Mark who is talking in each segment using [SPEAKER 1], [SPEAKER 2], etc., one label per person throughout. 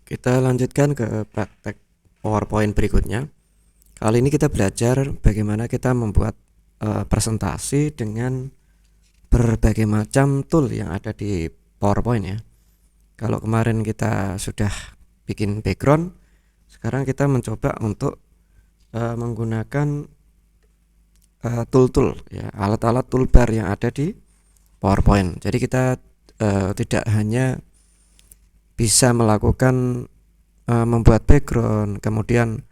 [SPEAKER 1] Kita lanjutkan ke praktek PowerPoint berikutnya. Kali ini kita belajar bagaimana kita membuat presentasi dengan berbagai macam tool yang ada di PowerPoint ya. Kalau kemarin kita sudah bikin background, sekarang kita mencoba untuk menggunakan tool-tool ya, alat-alat toolbar yang ada di PowerPoint. Jadi kita tidak hanya bisa melakukan membuat background, kemudian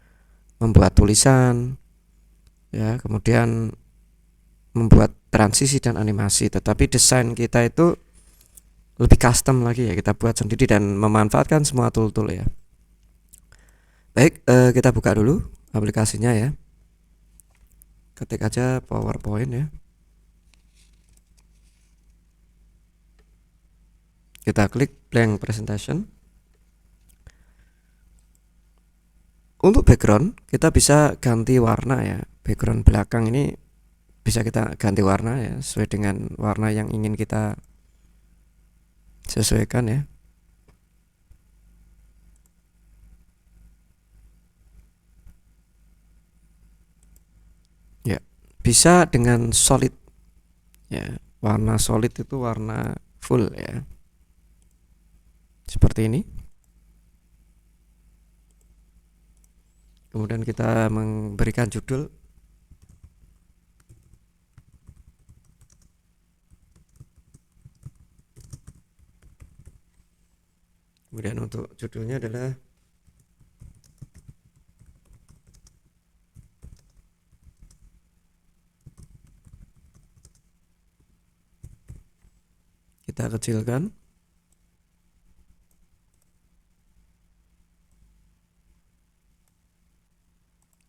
[SPEAKER 1] membuat tulisan ya, kemudian membuat transisi dan animasi, tetapi desain kita itu lebih custom lagi ya, kita buat sendiri dan memanfaatkan semua tool-tool ya. Baik, kita buka dulu aplikasinya ya. Ketik aja PowerPoint ya. Kita klik blank presentation. Untuk background kita bisa ganti warna ya. Background belakang ini bisa kita ganti warna ya, sesuai dengan warna yang ingin kita sesuaikan ya. Ya, bisa dengan solid ya. Warna solid itu warna full ya. Seperti ini. Kemudian kita memberikan judul. Kemudian untuk judulnya adalah kita kecilkan.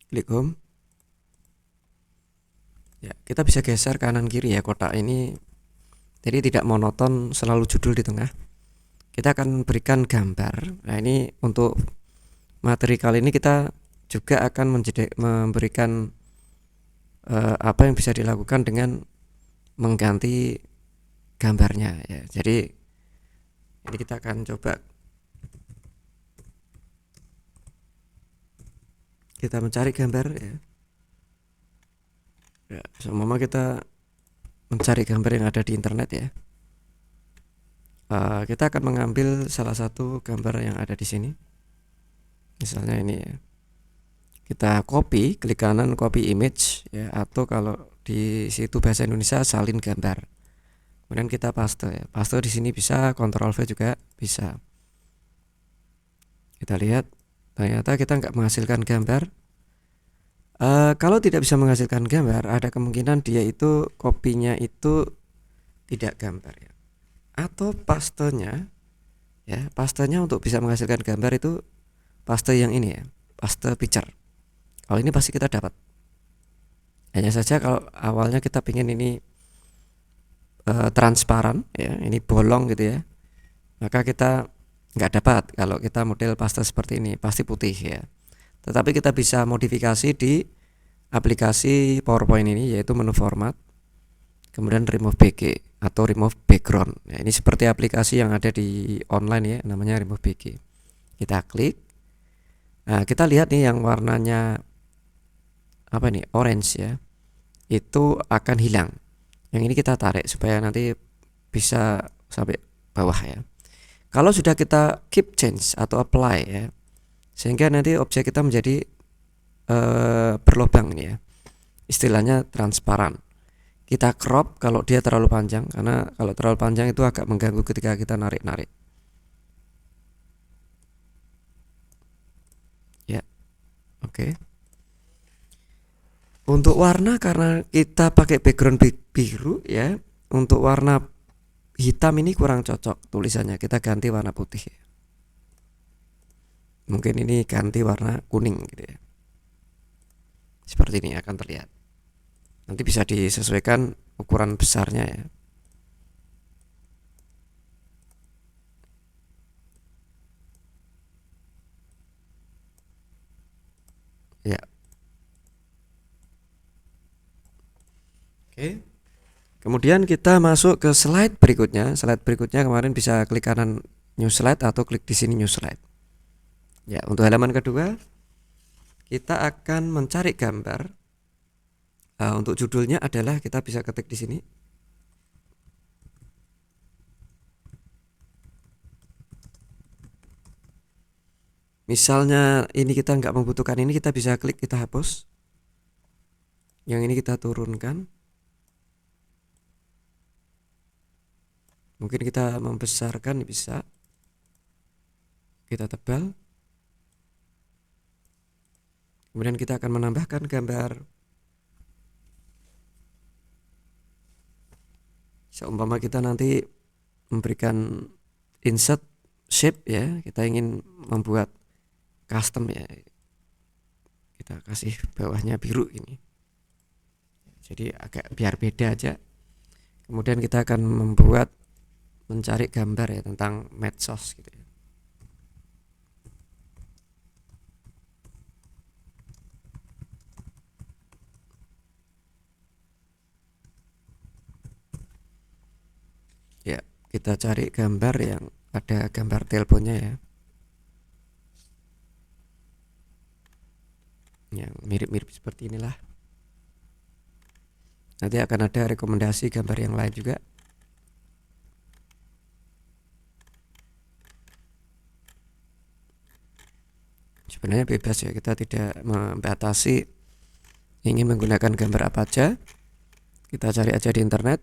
[SPEAKER 1] Klik home. Ya, kita bisa geser kanan kiri ya kotak ini. Jadi tidak monoton selalu judul di tengah. Kita akan berikan gambar. Nah, ini untuk materi kali ini kita juga akan memberikan apa yang bisa dilakukan dengan mengganti gambarnya ya. Jadi ini kita akan coba kita mencari gambar ya. Ya, semua kita mencari gambar yang ada di internet ya. Kita akan mengambil salah satu gambar yang ada di sini. Misalnya ini ya. Kita copy, klik kanan copy image ya, atau kalau di situ bahasa Indonesia salin gambar. Kemudian kita paste ya. Paste di sini bisa, Ctrl V juga bisa. Kita lihat ternyata kita nggak menghasilkan gambar. Kalau tidak bisa menghasilkan gambar, ada kemungkinan dia itu kopinya itu tidak gambar ya. Atau pastenya ya, pastenya untuk bisa menghasilkan gambar itu paste yang ini ya, paste picture. Kalau ini pasti kita dapat. Hanya saja kalau awalnya kita ingin ini transparan ya, ini bolong gitu ya, maka kita nggak dapat. Kalau kita model paste seperti ini pasti putih ya. Tetapi kita bisa modifikasi di aplikasi PowerPoint ini, yaitu menu format, kemudian remove BG atau remove background. Nah, ini seperti aplikasi yang ada di online ya, namanya remove BG. Kita klik. Nah, kita lihat nih yang warnanya apa nih, orange ya, itu akan hilang. Yang ini kita tarik supaya nanti bisa sampai bawah ya. Kalau sudah kita keep change atau apply ya, sehingga nanti objek kita menjadi berlubang ini ya, istilahnya transparan. Kita crop kalau dia terlalu panjang, karena kalau terlalu panjang itu agak mengganggu ketika kita narik-narik ya. Oke. Untuk warna, karena kita pakai background biru ya, untuk warna hitam ini kurang cocok tulisannya, kita ganti warna putih ya. Mungkin ini ganti warna kuning gitu ya. Seperti ini akan terlihat. Nanti bisa disesuaikan ukuran besarnya ya. Ya. Oke. Kemudian kita masuk ke slide berikutnya. Slide berikutnya kemarin bisa klik kanan new slide atau klik di sini new slide. Ya, untuk halaman kedua kita akan mencari gambar. Untuk judulnya adalah kita bisa ketik di sini. Misalnya ini kita nggak membutuhkan ini, kita bisa klik, kita hapus. Yang ini kita turunkan. Mungkin kita membesarkan bisa. Kita tebal. Kemudian kita akan menambahkan gambar. Seumpama kita nanti memberikan insert shape ya, kita ingin membuat custom ya, kita kasih bawahnya biru ini, jadi agak biar beda aja. Kemudian kita akan mencari gambar ya tentang medsos gitu ya. Ya, kita cari gambar yang ada gambar teleponnya ya, yang mirip-mirip seperti inilah. Nanti akan ada rekomendasi gambar yang lain juga. Sebenarnya bebas ya, kita tidak membatasi ingin menggunakan gambar apa aja. Kita cari aja di internet.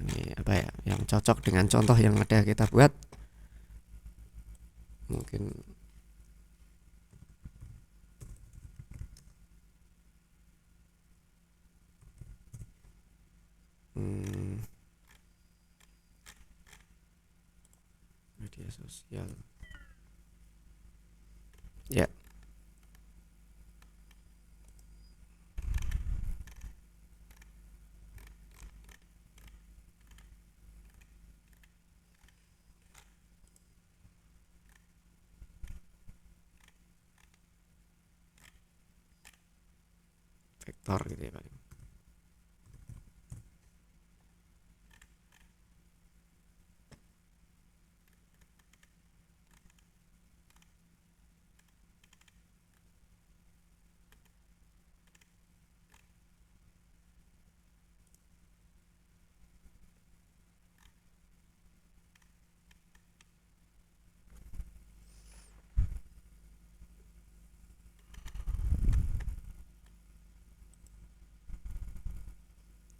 [SPEAKER 1] Ini apa ya yang cocok dengan contoh yang ada kita buat. Mungkin media sosial ya. Vektor gitu ya paling.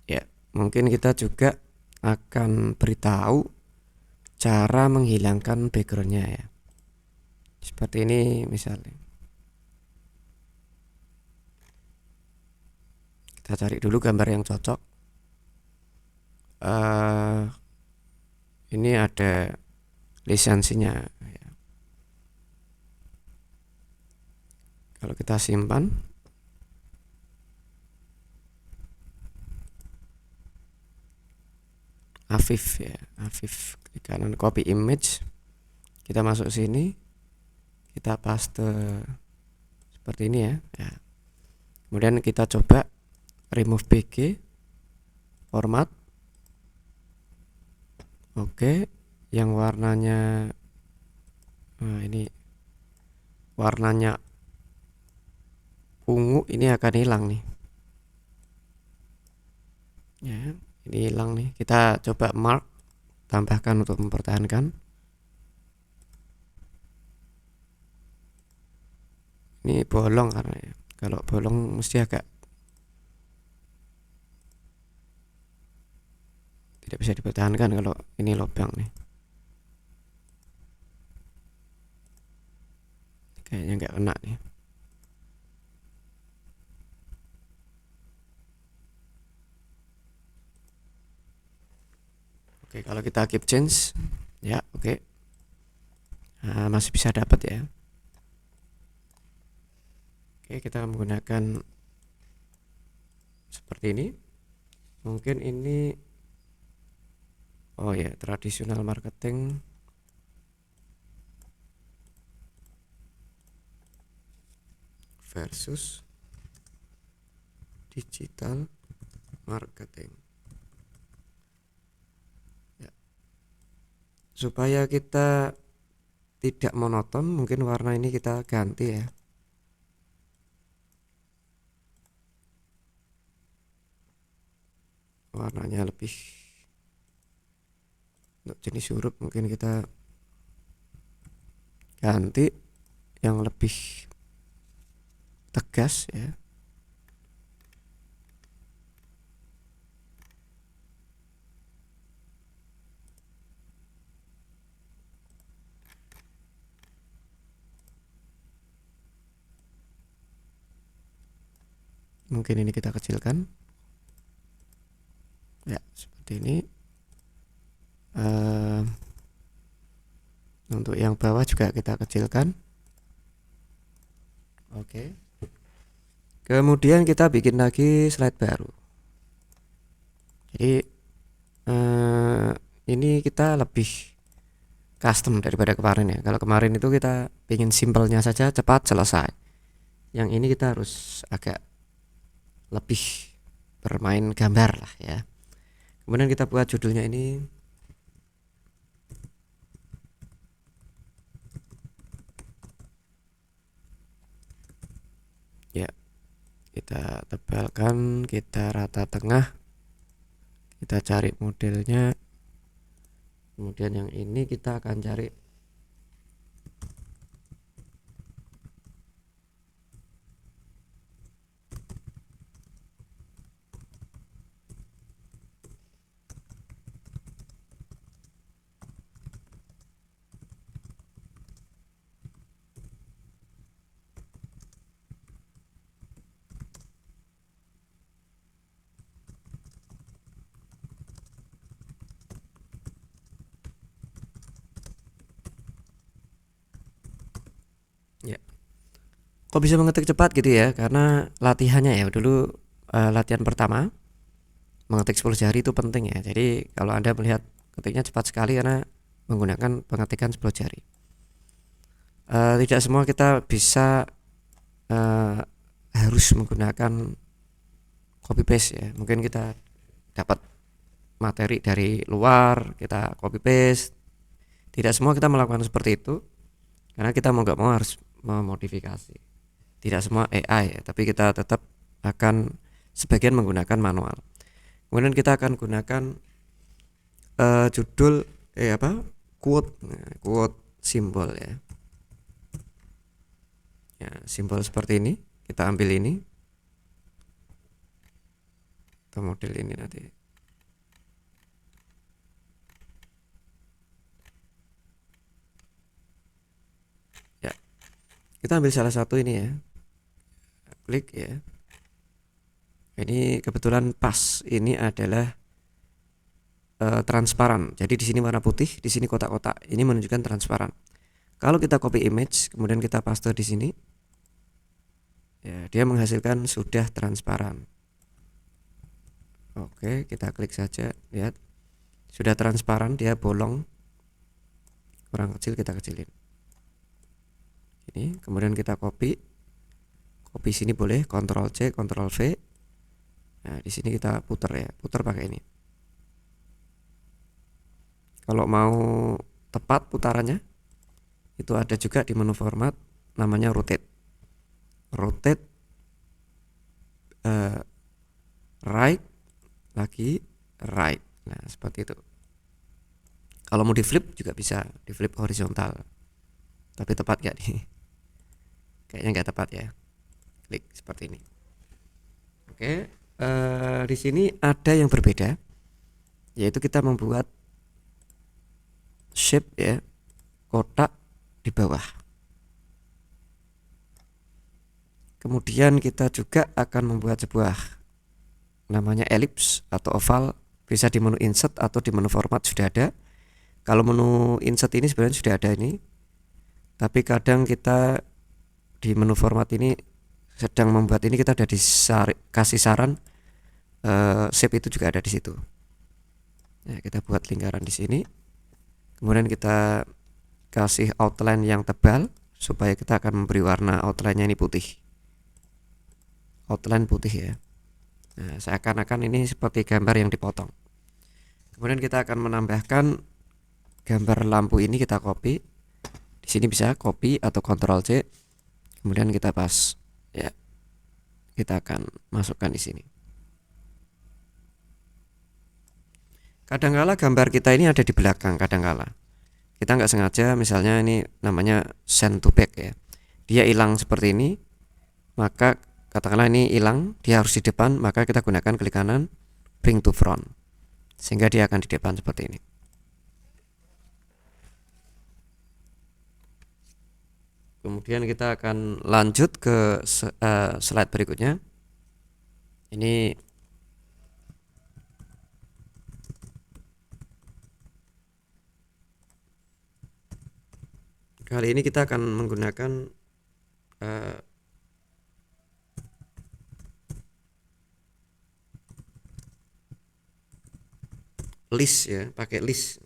[SPEAKER 1] Ya, mungkin kita juga akan beritahu cara menghilangkan backgroundnya ya. Seperti ini misalnya. Kita cari dulu gambar yang cocok. Ini ada lisensinya ya. Kalau kita simpan, Afif ya, Afif, klik kanan copy image, kita masuk sini, kita paste seperti ini ya. Kemudian kita coba remove BG, format, oke, yang warnanya ini warnanya ungu ini akan hilang nih ya, ini hilang nih. Kita coba mark, tambahkan untuk mempertahankan. Ini bolong karena ya, kalau bolong mesti agak tidak bisa dipertahankan kalau ini lubang nih, kayaknya nggak kena nih. Oke, kalau kita keep change ya, oke. Nah, masih bisa dapat ya. Oke, kita menggunakan seperti ini. Mungkin ini oh ya, tradisional marketing versus digital marketing ya. Supaya kita tidak monoton, mungkin warna ini kita ganti ya. Warnanya lebih, untuk jenis huruf mungkin kita ganti yang lebih tegas ya. Mungkin ini kita kecilkan ya, seperti ini. Untuk yang bawah juga kita kecilkan. Oke. Kemudian kita bikin lagi slide baru. Jadi ini kita lebih custom daripada kemarin ya. Kalau kemarin itu kita ingin simpelnya saja, cepat selesai. Yang ini kita harus agak lebih bermain gambar lah ya. Kemudian kita buat judulnya ini ya, kita tebalkan, kita rata tengah, kita cari modelnya. Kemudian yang ini kita akan cari ya. Kok bisa mengetik cepat gitu ya? Karena latihannya ya dulu, latihan pertama mengetik 10 jari itu penting ya. Jadi kalau Anda melihat ketiknya cepat sekali karena menggunakan pengetikan 10 jari. Tidak semua kita bisa harus menggunakan copy paste ya. Mungkin kita dapat materi dari luar, kita copy paste. Tidak semua kita melakukan seperti itu, karena kita mau nggak mau harus memodifikasi. Tidak semua AI ya, tapi kita tetap akan sebagian menggunakan manual. Kemudian kita akan gunakan judul quote, quote simbol ya. Ya, simbol seperti ini kita ambil ini, atau model ini nanti. Ya, kita ambil salah satu ini ya, klik ya. Ini kebetulan pas, ini adalah transparan. Jadi di sini warna putih, di sini kotak-kotak. Ini menunjukkan transparan. Kalau kita copy image, kemudian kita paste di sini, ya, dia menghasilkan sudah transparan. Oke, kita klik saja, lihat sudah transparan, dia bolong, kurang kecil kita kecilin. Ini, kemudian kita copy sini boleh, Ctrl C, Ctrl V. Nah, di sini kita putar ya, putar pakai ini. Kalau mau tepat putarannya, itu ada juga di menu format, namanya rotate. Rotate right, lagi right. Nah, seperti itu. Kalau mau di flip juga bisa, di flip horizontal. Tapi tepat gak nih? Kayaknya nggak tepat ya. Klik seperti ini. Oke, di sini ada yang berbeda, yaitu kita membuat shape ya, kotak di bawah. Kemudian kita juga akan membuat sebuah namanya ellipse atau oval, bisa di menu insert atau di menu format sudah ada. Kalau menu insert ini sebenarnya sudah ada ini, tapi kadang kita di menu format ini sedang membuat ini, kita ada kasih saran shape itu juga ada di situ. Ya, kita buat lingkaran di sini. Kemudian kita kasih outline yang tebal supaya kita akan memberi warna outline-nya ini putih. Outline putih ya. Nah, seakan-akan ini seperti gambar yang dipotong. Kemudian kita akan menambahkan gambar lampu ini, kita copy. Di sini bisa copy atau Ctrl C, kemudian kita pas ya. Kita akan masukkan di sini. Kadangkala gambar kita ini ada di belakang, kadangkala kita nggak sengaja, misalnya ini namanya send to back ya, dia hilang seperti ini, maka katakanlah ini hilang, dia harus di depan, maka kita gunakan klik kanan bring to front, sehingga dia akan di depan seperti ini. Kemudian kita akan lanjut ke slide berikutnya. Ini kali ini kita akan menggunakan list ya, pakai list.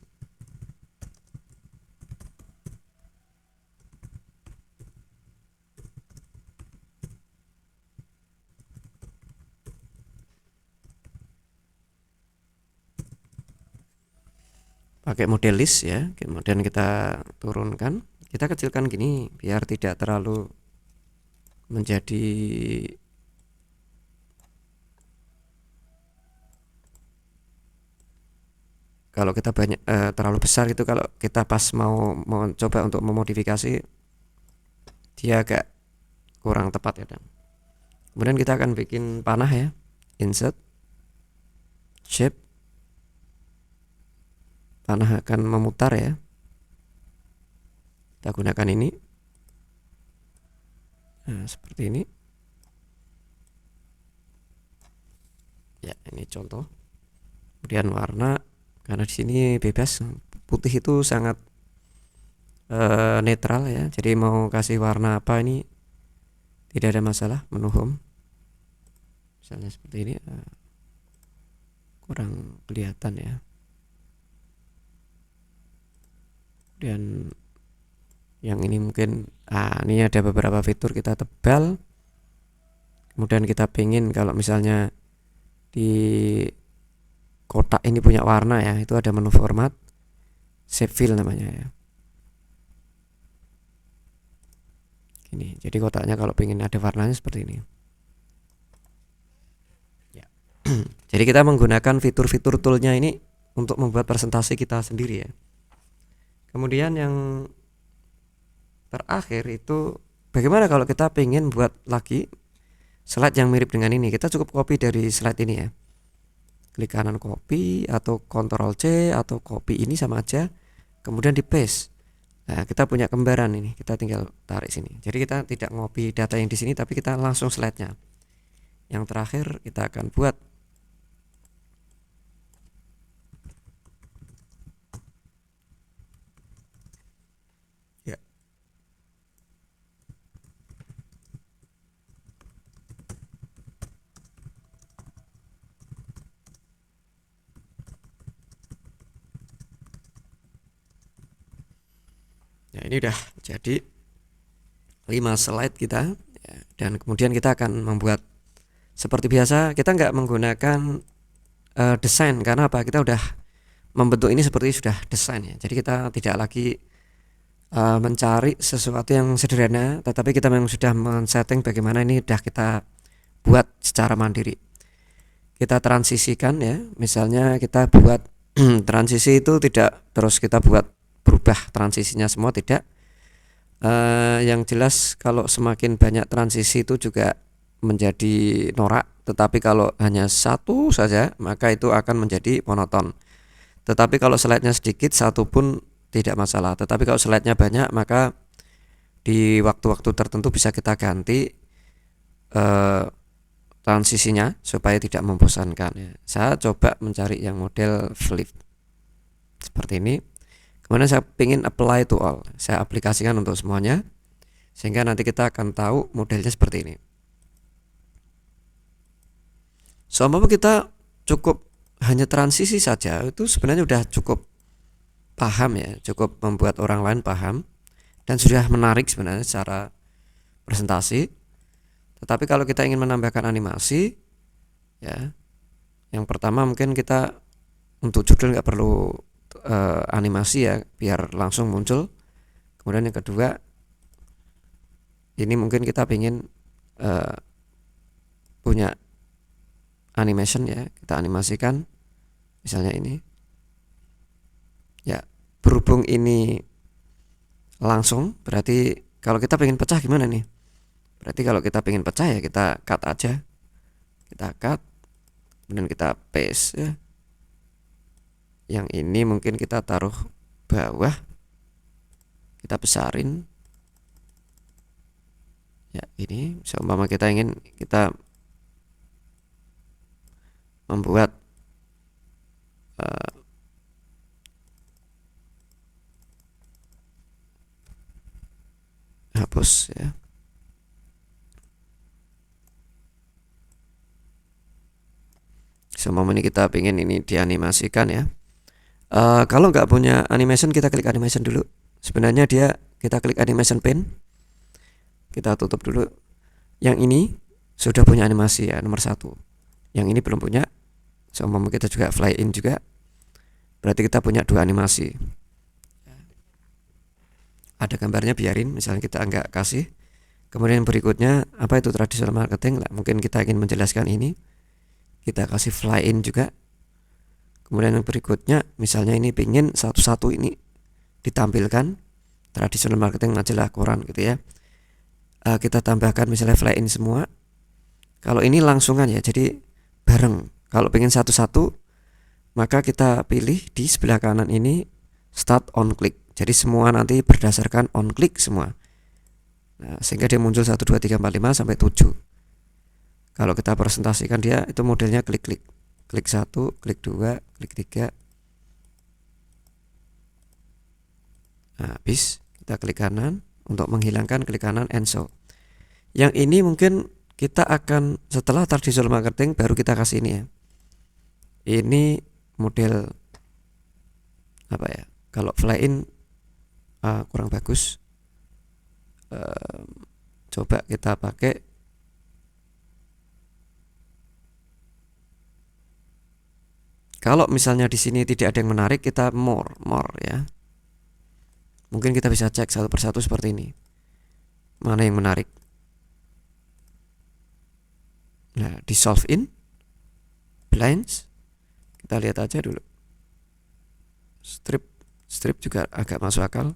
[SPEAKER 1] Pakai model list ya, kemudian kita turunkan, kita kecilkan gini biar tidak terlalu menjadi kalau kita banyak terlalu besar itu, kalau kita pas mau coba untuk memodifikasi dia agak kurang tepat ya. Kemudian kita akan bikin panah ya, insert shape, panah akan memutar ya, kita gunakan ini. Nah, seperti ini ya, ini contoh. Kemudian warna, karena di sini bebas, putih itu sangat netral ya, jadi mau kasih warna apa ini tidak ada masalah. Menu home misalnya seperti ini, kurang kelihatan ya. Dan yang ini mungkin ini ada beberapa fitur kita tebal, kemudian kita pengen kalau misalnya di kotak ini punya warna ya, itu ada menu format, shape fill namanya ya. Ini jadi kotaknya kalau pengen ada warnanya seperti ini ya. Jadi kita menggunakan fitur-fitur toolnya ini untuk membuat presentasi kita sendiri ya. Kemudian yang terakhir itu bagaimana kalau kita pengen buat lagi slide yang mirip dengan ini. Kita cukup copy dari slide ini ya, klik kanan copy atau Ctrl C atau copy ini sama aja, kemudian di paste. Nah, kita punya kembaran ini, kita tinggal tarik sini. Jadi kita tidak ngopi data yang di sini, tapi kita langsung slide-nya. Yang terakhir kita akan buat ya. Nah, ini udah jadi 5 slide kita ya, dan kemudian kita akan membuat seperti biasa. Kita nggak menggunakan desain, karena apa, kita udah membentuk ini seperti sudah desain ya, jadi kita tidak lagi mencari sesuatu yang sederhana, tetapi kita memang sudah men-setting bagaimana ini sudah kita buat secara mandiri. Kita transisikan ya, misalnya kita buat transisi itu tidak terus kita buat berubah transisinya semua, tidak. Yang jelas kalau semakin banyak transisi itu juga menjadi norak, tetapi kalau hanya satu saja maka itu akan menjadi monoton. Tetapi kalau slide-nya sedikit, satu pun tidak masalah. Tetapi kalau slide-nya banyak, maka di waktu-waktu tertentu bisa kita ganti transisinya supaya tidak membosankan ya. Saya coba mencari yang model flip seperti ini. Kemudian saya ingin apply to all, saya aplikasikan untuk semuanya, sehingga nanti kita akan tahu modelnya seperti ini. Seumpama kita cukup hanya transisi saja, itu sebenarnya sudah cukup paham ya, cukup membuat orang lain paham dan sudah menarik sebenarnya secara presentasi. Tetapi kalau kita ingin menambahkan animasi ya, yang pertama mungkin kita untuk judul nggak perlu animasi ya, biar langsung muncul. Kemudian yang kedua, ini mungkin kita ingin punya animation ya, kita animasikan misalnya ini ya. Berhubung ini langsung, berarti kalau kita pengen pecah gimana nih? Berarti kalau kita pengen pecah ya kita cut aja, kita cut, kemudian kita paste ya. Yang ini mungkin kita taruh bawah, kita besarin ya. Ini seumpama kita ingin kita membuat hapus ya. Seumpama ini kita pengen ini dianimasikan ya. Kalau nggak punya animation, kita klik animation dulu. Sebenarnya kita klik animation pane, kita tutup dulu. Yang ini sudah punya animasi ya, nomor 1. Yang ini belum punya. Seumpama kita juga fly in juga, berarti kita punya 2 animasi. Ada gambarnya, biarin, misalnya kita nggak kasih. Kemudian berikutnya apa itu traditional marketing lah, mungkin kita ingin menjelaskan ini, kita kasih fly in juga. Kemudian yang berikutnya misalnya ini pingin satu-satu ini ditampilkan, traditional marketing majalah koran gitu ya. Kita tambahkan misalnya fly in semua. Kalau ini langsungan ya, jadi bareng. Kalau pengen satu-satu, maka kita pilih di sebelah kanan ini start on click. Jadi semua nanti berdasarkan on click semua. Nah, sehingga dia muncul 1, 2, 3, 4, 5 sampai 7. Kalau kita presentasikan dia itu modelnya klik-klik. Klik 1, klik 2, klik 3. Nah, habis kita klik kanan untuk menghilangkan klik kanan and so. Yang ini mungkin kita akan setelah traditional marketing baru kita kasih ini ya. Ini model apa ya? Kalau fly in kurang bagus. Coba kita pakai kalau misalnya di sini tidak ada yang menarik, kita more ya. Mungkin kita bisa cek satu persatu seperti ini. Mana yang menarik? Nah, di solve in blinds kita lihat aja dulu. Strip juga agak masuk akal.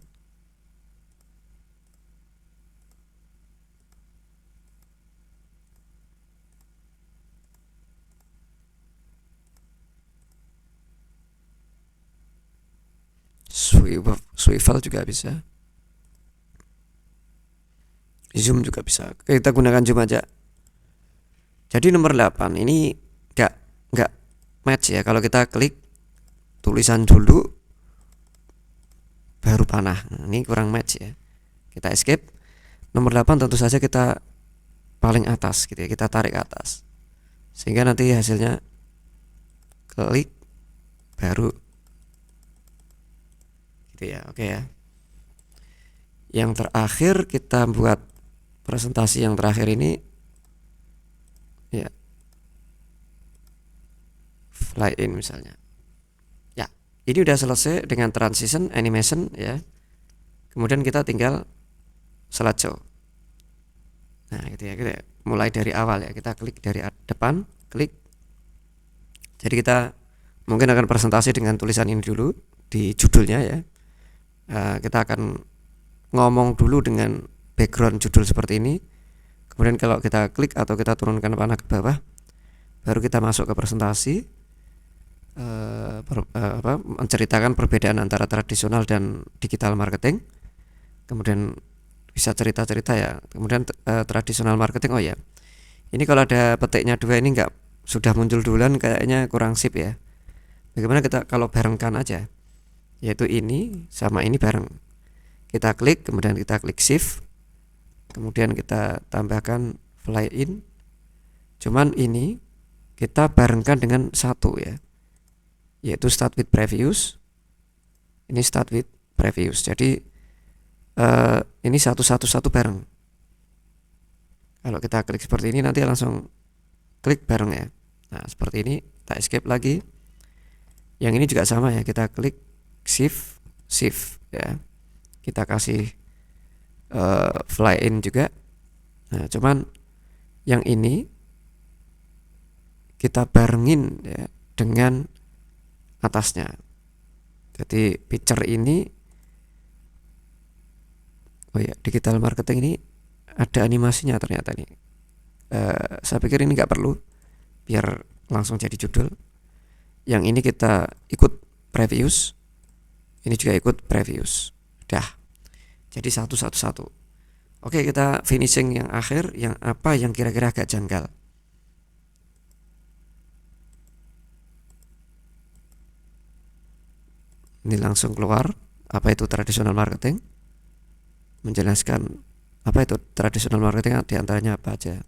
[SPEAKER 1] Swivel juga bisa. Zoom juga bisa. Kita gunakan zoom aja. Jadi nomor 8 ini nggak match ya. Kalau kita klik tulisan dulu baru panah, ini kurang match ya. Kita escape. Nomor 8 tentu saja kita paling atas gitu ya. Kita tarik ke atas. Sehingga nanti hasilnya klik baru gitu ya. Oke ya. Yang terakhir kita buat presentasi yang terakhir ini ya, fly in misalnya. Ya, ini udah selesai dengan transition animation ya. Kemudian kita tinggal slideshow. Nah, gitu ya, kita mulai dari awal ya. Kita klik dari depan, klik. Jadi kita mungkin akan presentasi dengan tulisan ini dulu di judulnya ya. Kita akan ngomong dulu dengan background judul seperti ini. Kemudian kalau kita klik atau kita turunkan panah ke bawah, baru kita masuk ke presentasi, menceritakan perbedaan antara tradisional dan digital marketing. Kemudian bisa cerita-cerita ya. Kemudian tradisional marketing, oh ya, ini kalau ada petiknya 2 ini nggak sudah muncul duluan, kayaknya kurang sip ya. Bagaimana kita kalau barengkan aja, yaitu ini sama ini bareng. Kita klik, kemudian kita klik shift, kemudian kita tambahkan fly in. Cuman ini kita barengkan dengan satu ya, yaitu start with previous. Ini start with previous. Jadi ini satu bareng. Kalau kita klik seperti ini nanti langsung klik bareng ya. Nah, seperti ini, kita escape lagi. Yang ini juga sama ya, kita klik shift ya. kita kasih fly in juga. Nah, cuman yang ini kita barengin ya dengan atasnya. Jadi picture ini, oh ya, digital marketing ini ada animasinya ternyata nih. Saya pikir ini nggak perlu, biar langsung jadi judul. Yang ini kita ikut previous, ini juga ikut previous. Dah, jadi satu. Oke, kita finishing yang akhir, yang apa yang kira-kira agak janggal. Ini langsung keluar apa itu tradisional marketing, menjelaskan apa itu tradisional marketing, diantaranya apa aja.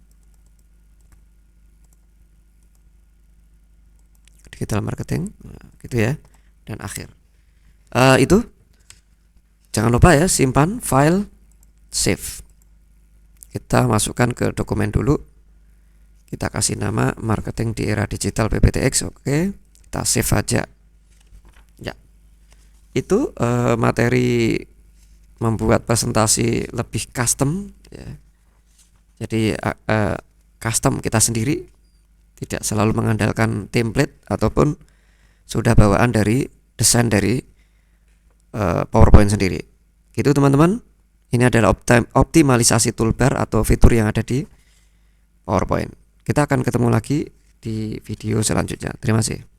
[SPEAKER 1] Digital marketing, nah, gitu ya. Dan akhir itu jangan lupa ya, simpan file, save. Kita masukkan ke dokumen dulu, kita kasih nama marketing di era digital PPTX. Oke, kita save aja ya. Itu materi membuat presentasi lebih custom ya. Jadi custom kita sendiri, tidak selalu mengandalkan template ataupun sudah bawaan dari desain dari PowerPoint sendiri. Gitu teman-teman. Ini adalah optimalisasi toolbar atau fitur yang ada di PowerPoint. Kita akan ketemu lagi di video selanjutnya. Terima kasih.